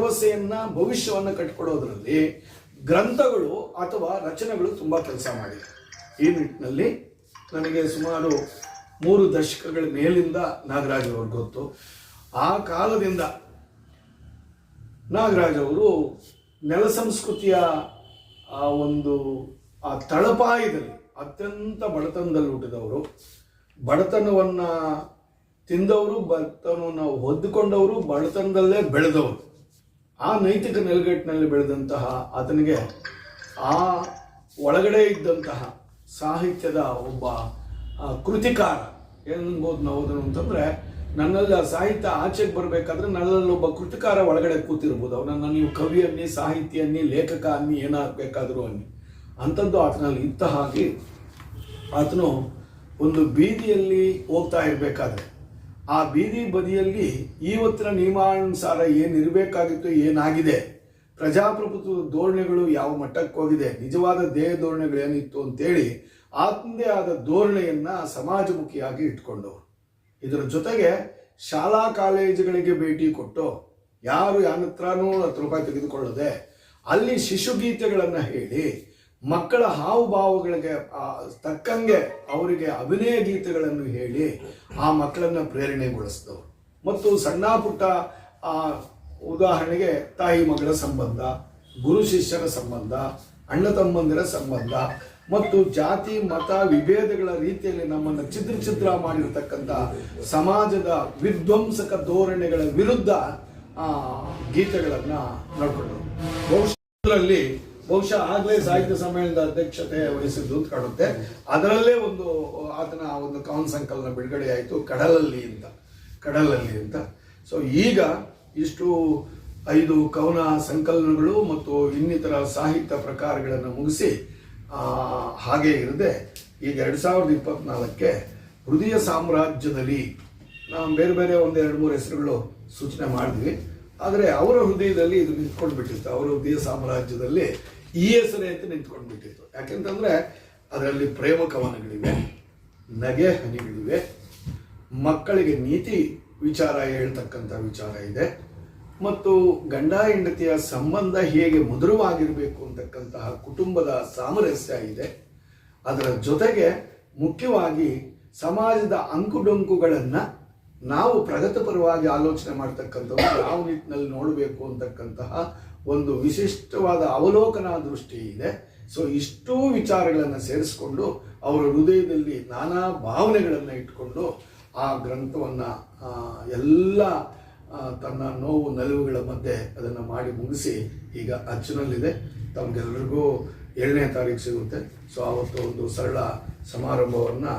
ಭರವಸೆಯನ್ನ ಭವಿಷ್ಯವನ್ನು ಕಟ್ಟಿಕೊಡೋದ್ರಲ್ಲಿ ಗ್ರಂಥಗಳು ಅಥವಾ ರಚನೆಗಳು ತುಂಬ ಕೆಲಸ ಮಾಡಿವೆ. ಈ ನಿಟ್ಟಿನಲ್ಲಿ ನನಗೆ ಸುಮಾರು 3 ದಶಕಗಳ ಮೇಲಿಂದ ನಾಗರಾಜ್ ಅವ್ರಿಗೆ ಗೊತ್ತು. ಆ ಕಾಲದಿಂದ ನಾಗರಾಜ್ ಅವರು ನೆಲ ಸಂಸ್ಕೃತಿಯ ಆ ತಳಪಾಯದಲ್ಲಿ ಅತ್ಯಂತ ಬಡತನದಲ್ಲಿ ಹುಟ್ಟಿದವರು, ಬಡತನವನ್ನು ತಿಂದವರು, ಬಡತನವನ್ನು ಹೊದ್ದುಕೊಂಡವರು, ಬಡತನದಲ್ಲೇ ಬೆಳೆದವರು. ಆ ನೈತಿಕ ನೆಲೆಗಟ್ಟಿನಲ್ಲಿ ಬೆಳೆದಂತಹ ಆತನಿಗೆ ಆ ಒಳಗಡೆ ಇದ್ದಂತಹ ಸಾಹಿತ್ಯದ ಒಬ್ಬ ಕೃತಿಕಾರ ಏನ್ಬೋದು ನಾವು ಅಂತಂದರೆ, ನನ್ನಲ್ಲಿ ಆ ಸಾಹಿತ್ಯ ಆಚೆಗೆ ಬರಬೇಕಾದ್ರೆ ನನ್ನಲ್ಲಿ ಒಬ್ಬ ಕೃತಿಕಾರ ಒಳಗಡೆ ಕೂತಿರ್ಬೋದು. ಅವನನ್ನು ನೀವು ಕವಿ ಅನ್ನಿ, ಸಾಹಿತ್ಯ ಅನ್ನಿ, ಲೇಖಕ ಅನ್ನಿ, ಏನಾಗಬೇಕಾದ್ರೂ ಅನ್ನಿ. ಅಂಥದ್ದು ಆತನಲ್ಲಿ ಇದ್ದ ಹಾಗೆ ಆತನು ಒಂದು ಬೀದಿಯಲ್ಲಿ ಹೋಗ್ತಾ ಇರಬೇಕಾದ್ರೆ ಆ ಬೀದಿ ಬದಿಯಲ್ಲಿ ಇವತ್ತಿನ ನಿಯಮಾನುಸಾರ ಏನಿರಬೇಕಾಗಿತ್ತು, ಏನಾಗಿದೆ, ಪ್ರಜಾಪ್ರಭುತ್ವದ ಧೋರಣೆಗಳು ಯಾವ ಮಟ್ಟಕ್ಕೆ ಹೋಗಿದೆ, ನಿಜವಾದ ದೇಹ ಧೋರಣೆಗಳು ಏನಿತ್ತು ಅಂತೇಳಿ ಆತಂದೇ ಆದ ಧೋರಣೆಯನ್ನು ಸಮಾಜಮುಖಿಯಾಗಿ ಇಟ್ಕೊಂಡವರು. ಇದರ ಜೊತೆಗೆ ಶಾಲಾ ಕಾಲೇಜುಗಳಿಗೆ ಭೇಟಿ ಕೊಟ್ಟು ಯಾರು ಯಾರ ಹತ್ರನೂ 10 ರೂಪಾಯಿ ತೆಗೆದುಕೊಳ್ಳದೆ ಅಲ್ಲಿ ಶಿಶುಗೀತೆಗಳನ್ನು ಹೇಳಿ ಮಕ್ಕಳ ಹಾವುಭಾವಗಳಿಗೆ ತಕ್ಕಂಗೆ ಅವರಿಗೆ ಅಭಿನಯ ಗೀತೆಗಳನ್ನು ಹೇಳಿ ಆ ಮಕ್ಕಳನ್ನು ಪ್ರೇರಣೆಗೊಳಿಸಿದವರು. ಮತ್ತು ಸಣ್ಣ ಪುಟ್ಟ ಉದಾಹರಣೆಗೆ ತಾಯಿ ಮಗಳ ಸಂಬಂಧ, ಗುರು ಶಿಷ್ಯರ ಸಂಬಂಧ, ಅಣ್ಣ ತಮ್ಮಂದಿರ ಸಂಬಂಧ ಮತ್ತು ಜಾತಿ ಮತ ವಿಭೇದಗಳ ರೀತಿಯಲ್ಲಿ ನಮ್ಮನ್ನು ಛಿದ್ರ ಮಾಡಿರ್ತಕ್ಕಂಥ ಸಮಾಜದ ವಿಧ್ವಂಸಕ ಧೋರಣೆಗಳ ವಿರುದ್ಧ ಗೀತೆಗಳನ್ನು ನೋಡ್ಕೊಂಡರು. ಬಹುಶಃ ಆಗಲೇ ಸಾಹಿತ್ಯ ಸಮ್ಮೇಳನದ ಅಧ್ಯಕ್ಷತೆ ವಹಿಸಿದ್ದು ಅಂತ ಕಾಣುತ್ತೆ. ಅದರಲ್ಲೇ ಆತನ ಒಂದು ಕವನ ಸಂಕಲನ ಬಿಡುಗಡೆ ಆಯಿತು, ಕಡಲಲ್ಲಿ ಅಂತ. ಸೊ ಈಗ ಇಷ್ಟು 5 ಕವನ ಸಂಕಲನಗಳು ಮತ್ತು ಇನ್ನಿತರ ಸಾಹಿತ್ಯ ಪ್ರಕಾರಗಳನ್ನು ಮುಗಿಸಿ ಹಾಗೆ ಇರದೆ ಈಗ 2024ಕ್ಕೆ ಹೃದಯ ಸಾಮ್ರಾಜ್ಯದಲ್ಲಿ ನಾವು ಬೇರೆ ಬೇರೆ 1-2-3 ಹೆಸರುಗಳು ಸೂಚನೆ ಮಾಡಿದ್ವಿ. ಆದರೆ ಅವರ ಹೃದಯದಲ್ಲಿ ಇದು ನಿಂತ್ಕೊಂಡ್ಬಿಟ್ಟಿತ್ತು. ಅವರ ಹೃದಯ ಸಾಮ್ರಾಜ್ಯದಲ್ಲಿ ಈ ಹೆಸರೇ ಅಂತ ನಿಂತ್ಕೊಂಡ್ಬಿಟ್ಟಿತ್ತು. ಯಾಕೆಂತಂದರೆ ಅದರಲ್ಲಿ ಪ್ರೇಮ ಕವನಗಳಿವೆ, ನಗೆ ಹನಿಗಳಿವೆ, ಮಕ್ಕಳಿಗೆ ನೀತಿ ವಿಚಾರ ಹೇಳ್ತಕ್ಕಂಥ ವಿಚಾರ ಇದೆ, ಮತ್ತು ಗಂಡ ಹೆಂಡತಿಯ ಸಂಬಂಧ ಹೇಗೆ ಮಧುರವಾಗಿರಬೇಕು ಅಂತಕ್ಕಂತಹ ಕುಟುಂಬದ ಸಾಮರಸ್ಯ ಇದೆ. ಅದರ ಜೊತೆಗೆ ಮುಖ್ಯವಾಗಿ ಸಮಾಜದ ಅಂಕುಡೊಂಕುಗಳನ್ನು ನಾವು ಪ್ರಗತಿಪರವಾಗಿ ಆಲೋಚನೆ ಮಾಡ್ತಕ್ಕಂಥವ್ರು ಯಾವ ನಿಟ್ಟಿನಲ್ಲಿ ನೋಡಬೇಕು ಅಂತಕ್ಕಂತಹ ಒಂದು ವಿಶಿಷ್ಟವಾದ ಅವಲೋಕನ ದೃಷ್ಟಿ ಇದೆ. ಸೊ ಇಷ್ಟೂ ವಿಚಾರಗಳನ್ನು ಸೇರಿಸ್ಕೊಂಡು ಅವರ ಹೃದಯದಲ್ಲಿ ನಾನಾ ಭಾವನೆಗಳನ್ನು ಇಟ್ಕೊಂಡು ಆ ಗ್ರಂಥವನ್ನು ಎಲ್ಲ ತನ್ನ ನೋವು ನಲಿವುಗಳ ಮಧ್ಯೆ ಅದನ್ನು ಮಾಡಿ ಮುಗಿಸಿ ಈಗ ಅಚ್ಚುನಲ್ಲಿದೆ. ತಮಗೆಲ್ಲರಿಗೂ 7ನೇ ತಾರೀಕು ಸಿಗುತ್ತೆ. ಸೊ ಆವತ್ತು ಒಂದು ಸರಳ ಸಮಾರಂಭವನ್ನು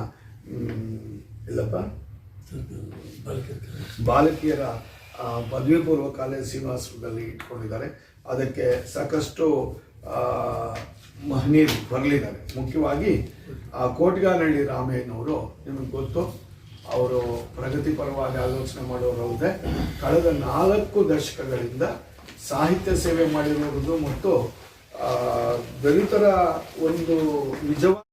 ಬಾಲಕಿಯರ ಪದವಿ ಪೂರ್ವ ಕಾಲೇಜು ಶ್ರೀನಿವಾಸಪುರದಲ್ಲಿ ಇಟ್ಕೊಂಡಿದ್ದಾರೆ. ಅದಕ್ಕೆ ಸಾಕಷ್ಟು ಮಹನೀಯರು ಬರಲಿದ್ದಾರೆ. ಮುಖ್ಯವಾಗಿ ಕೋಟಗಾನಹಳ್ಳಿ ರಾಮಯ್ಯನವರು, ನಿಮಗೆ ಗೊತ್ತು, ಅವರು ಪ್ರಗತಿಪರವಾಗಿ ಆಲೋಚನೆ ಮಾಡೋರಲ್ಲದೆ ಕಳೆದ 4 ದಶಕಗಳಿಂದ ಸಾಹಿತ್ಯ ಸೇವೆ ಮಾಡಿರುವುದು ಮತ್ತು ದಲಿತರ ಒಂದು ನಿಜವಾದ